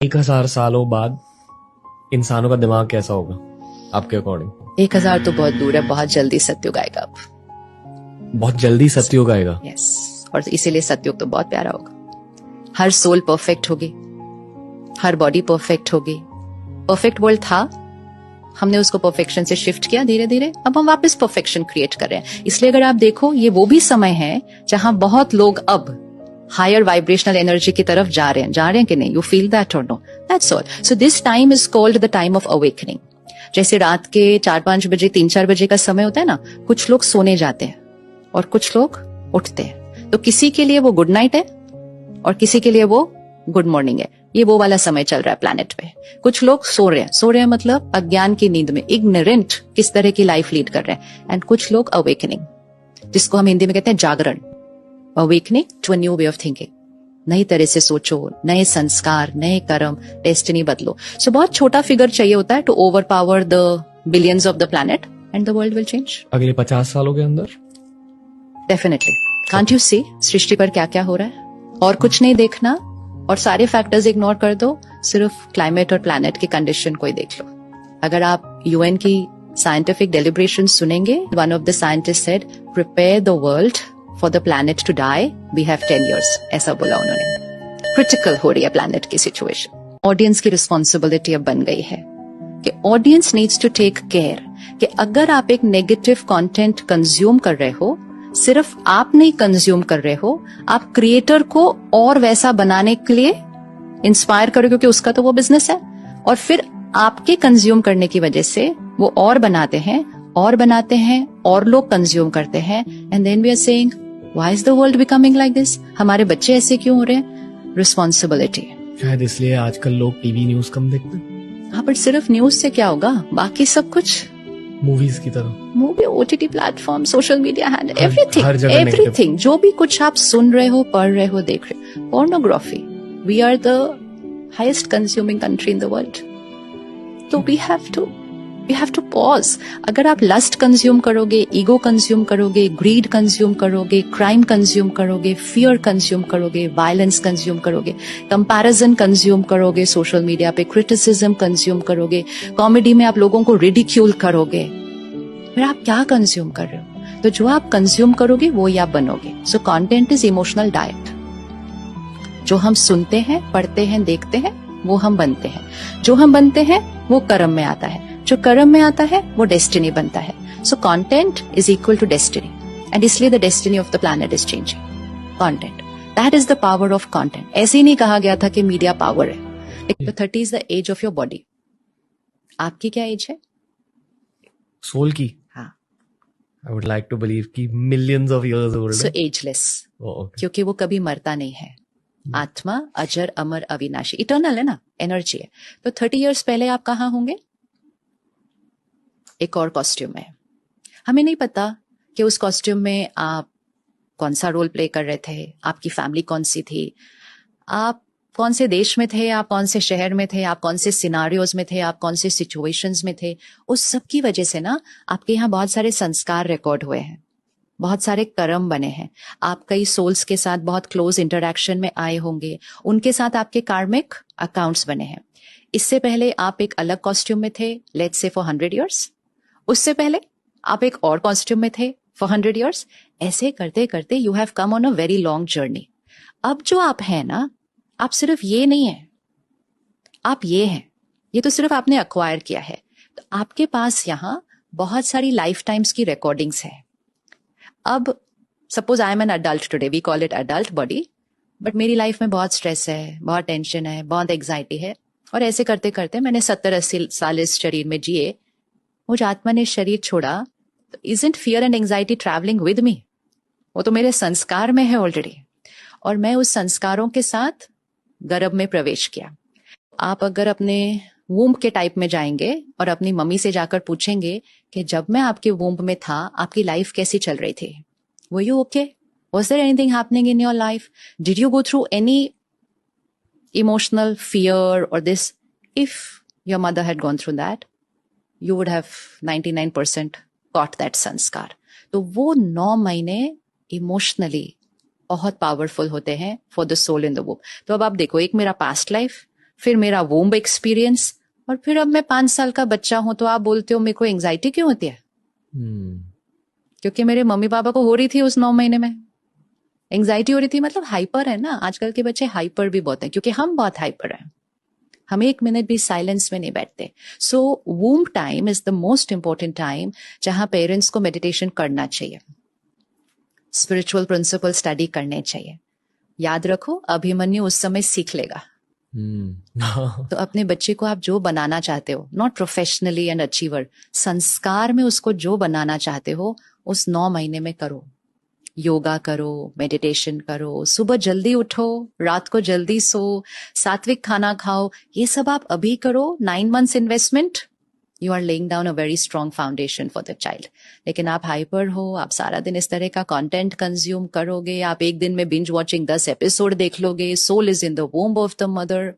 1000 सालों बाद इंसानों का दिमाग कैसा होगा आपके अकॉर्डिंग? 1000 तो बहुत दूर है, बहुत जल्दी सतयुग आएगा अब। बहुत जल्दी सतयुग आएगा। यस, और इसीलिए सतयुग तो बहुत प्यारा होगा। हर सोल परफेक्ट होगी, हर बॉडी परफेक्ट होगी। परफेक्ट वर्ल्ड था, हमने उसको परफेक्शन से शिफ्ट किया धीरे धीरे, अब हम वापस परफेक्शन क्रिएट कर रहे हैं। इसलिए अगर आप देखो, ये वो भी समय है जहां बहुत लोग अब हायर वाइब्रेशनल एनर्जी की तरफ जा रहे हैं कि नहीं? You feel that or no? That's all. So this time is called the time of awakening. जैसे रात के 4-5 बजे 3-4 बजे का समय होता है ना, कुछ लोग सोने जाते हैं और कुछ लोग उठते हैं। तो किसी के लिए वो गुड नाइट है और किसी के लिए वो गुड मॉर्निंग है। ये वो वाला समय चल रहा है प्लैनेट पे। कुछ लोग सो रहे हैं मतलब अज्ञान की नींद में, इग्नोरेंट किस तरह की लाइफ लीड कर रहे हैं। एंड कुछ लोग अवेकनिंग, जिसको हम हिंदी में कहते हैं जागरण, awakening to a new way of thinking. नई तरह से सोचो, नए संस्कार, नए कर्म, डेस्टिनी बदलो। सो बहुत छोटा फिगर चाहिए होता है to overpower the billions of the planet and the world will change. अगले 50 सालों के अंदर डेफिनेटली। कांट यू सी सृष्टि पर क्या क्या हो रहा है? और कुछ नहीं देखना और सारे फैक्टर्स इग्नोर कर दो, सिर्फ क्लाइमेट और प्लैनेट की कंडीशन को ही देख लो। अगर आप यूएन की साइंटिफिक डेलिब्रेशन सुनेंगे, one of the scientist said, prepare the world for the planet to die, we have 10 years, ऐसा बोला उन्होंने। क्रिटिकल हो रही है प्लैनेट की सिचुएशन। ऑडियंस की रिस्पॉन्सिबिलिटी अब बन गई है कि audience needs to take care कि अगर आप एक नेगेटिव कंटेंट कंज्यूम कर रहे हो, सिर्फ आप नहीं कंज्यूम कर रहे हो, आप क्रिएटर को और वैसा बनाने के लिए इंस्पायर करो, क्योंकि उसका तो वो बिजनेस है। और फिर आपके कंज्यूम करने की वजह से वो और बनाते हैं और बनाते हैं और लोग कंज्यूम करते हैं। And then we are saying, why is the world becoming like this? हमारे बच्चे ऐसे क्यों हो रहे हैं? रिस्पॉन्सिबिलिटी। शायद इसलिए आजकल लोग टीवी न्यूज कम देखते हैं। हाँ, पर सिर्फ न्यूज से क्या होगा? बाकी सब कुछ मूवीज की तरह, movie, OTT platform, social media handle, हर जगह एवरीथिंग जो भी कुछ आप सुन रहे हो, पढ़ रहे हो, देख रहे हो, pornography. We are the highest consuming country in the world. तो वी हैव टू पॉज। अगर आप लस्ट कंज्यूम करोगे, ईगो कंज्यूम करोगे, ग्रीड कंज्यूम करोगे, क्राइम कंज्यूम करोगे, फियर कंज्यूम करोगे, वायलेंस कंज्यूम करोगे, कंपैरिजन कंज्यूम करोगे, सोशल मीडिया पे क्रिटिसिज्म कंज्यूम करोगे, कॉमेडी में आप लोगों को रिडिक्यूल करोगे, फिर आप क्या कंज्यूम कर रहे हो? तो जो आप कंज्यूम करोगे वो ही आप बनोगे। सो कंटेंट इज इमोशनल डाइट। जो हम सुनते हैं, पढ़ते हैं, देखते हैं, वो हम बनते हैं। जो हम बनते हैं वो कर्म में आता है, जो कर्म में आता है वो डेस्टिनी बनता है। So content is equal to destiny, and इसलिए the destiny of the planet is changing. Content, that is the power of content. ऐसे ही नहीं कहा गया था कि मीडिया पावर है। तो 30 is the age of your body. आपकी क्या एज है? सोल की? हाँ, I would like to believe कि millions of years old सो है। Ageless, okay. क्योंकि वो कभी मरता नहीं है। आत्मा अजर अमर अविनाशी, इटर्नल है ना, एनर्जी है। तो 30 इयर्स पहले आप कहाँ होंगे? एक और कॉस्ट्यूम में। हमें नहीं पता कि उस कॉस्ट्यूम में आप कौन सा रोल प्ले कर रहे थे, आपकी फैमिली कौन सी थी, आप कौन से देश में थे, आप कौन से शहर में थे, आप कौन से सिनारियोज में थे, आप कौन से सिचुएशंस में थे। उस सब की वजह से ना आपके यहाँ बहुत सारे संस्कार रिकॉर्ड हुए हैं, बहुत सारे कर्म बने हैं। आप कई सोल्स के साथ बहुत क्लोज इंटरेक्शन में आए होंगे, उनके साथ आपके कार्मिक अकाउंट्स बने हैं। इससे पहले आप एक अलग कॉस्ट्यूम में थे, लेट्स से फॉर 100 years। उससे पहले आप एक और कॉस्ट्यूम में थे फॉर 100 years। ऐसे करते करते you have come on a very long journey. अब जो आप हैं ना, आप सिर्फ ये नहीं है, आप ये हैं। ये तो सिर्फ आपने अक्वायर किया है। तो आपके पास यहाँ बहुत सारी लाइफ टाइम्स की रिकॉर्डिंग्स है। अब suppose I am an adult today, we call it adult body, but मेरी लाइफ में बहुत स्ट्रेस है, बहुत टेंशन है, बहुत एंग्जाइटी है, और ऐसे करते करते मैंने 70-80 साल इस शरीर में जिए। मुझ आत्मा ने शरीर छोड़ा, तो isn't fear and anxiety travelling with me? वो तो मेरे संस्कार में है ऑलरेडी, और मैं उस संस्कारों के साथ गर्भ में प्रवेश किया। आप अगर अपने वूम्ब के टाइप में जाएंगे और अपनी मम्मी से जाकर पूछेंगे कि जब मैं आपके वूम्ब में था आपकी लाइफ कैसी चल रही थी, were you okay, was there anything happening in your life, did you go through any emotional fear or this? If your mother had gone through that, you would have 99% got that संस्कार। तो वो 9 महीने emotionally बहुत powerful होते हैं for the soul in the womb. तो अब आप देखो, एक मेरा पास्ट लाइफ, फिर मेरा वोम्ब एक्सपीरियंस, और फिर अब मैं 5 साल का बच्चा हूं तो आप बोलते हो मेरे को एंग्जाइटी क्यों होती है? क्योंकि मेरे मम्मी पापा को हो रही थी उस 9 महीने में। एंग्जाइटी हो रही थी मतलब हाइपर है ना, आजकल के बच्चे हाइपर भी बहुत हैं क्योंकि हम बहुत हाइपर हैं, हम 1 मिनट भी साइलेंस में नहीं बैठते। So womb time is the most important time जहां पेरेंट्स को मेडिटेशन करना चाहिए, स्पिरिचुअल प्रिंसिपल स्टडी करने चाहिए। याद रखो, अभिमन्यु उस समय सीख लेगा। तो अपने बच्चे को आप जो बनाना चाहते हो, नॉट प्रोफेशनली एंड अचीवर, संस्कार में उसको जो बनाना चाहते हो उस 9 महीने में करो। योगा करो, मेडिटेशन करो, सुबह जल्दी उठो, रात को जल्दी सो, सात्विक खाना खाओ, ये सब आप अभी करो। 9 months investment, you are laying down a very strong foundation for the child. लेकिन आप हाइपर हो, आप सारा दिन इस तरह का कंटेंट कंज्यूम करोगे, आप एक दिन में बिंज वॉचिंग 10 एपिसोड देख लोगे, soul is in the womb of the mother,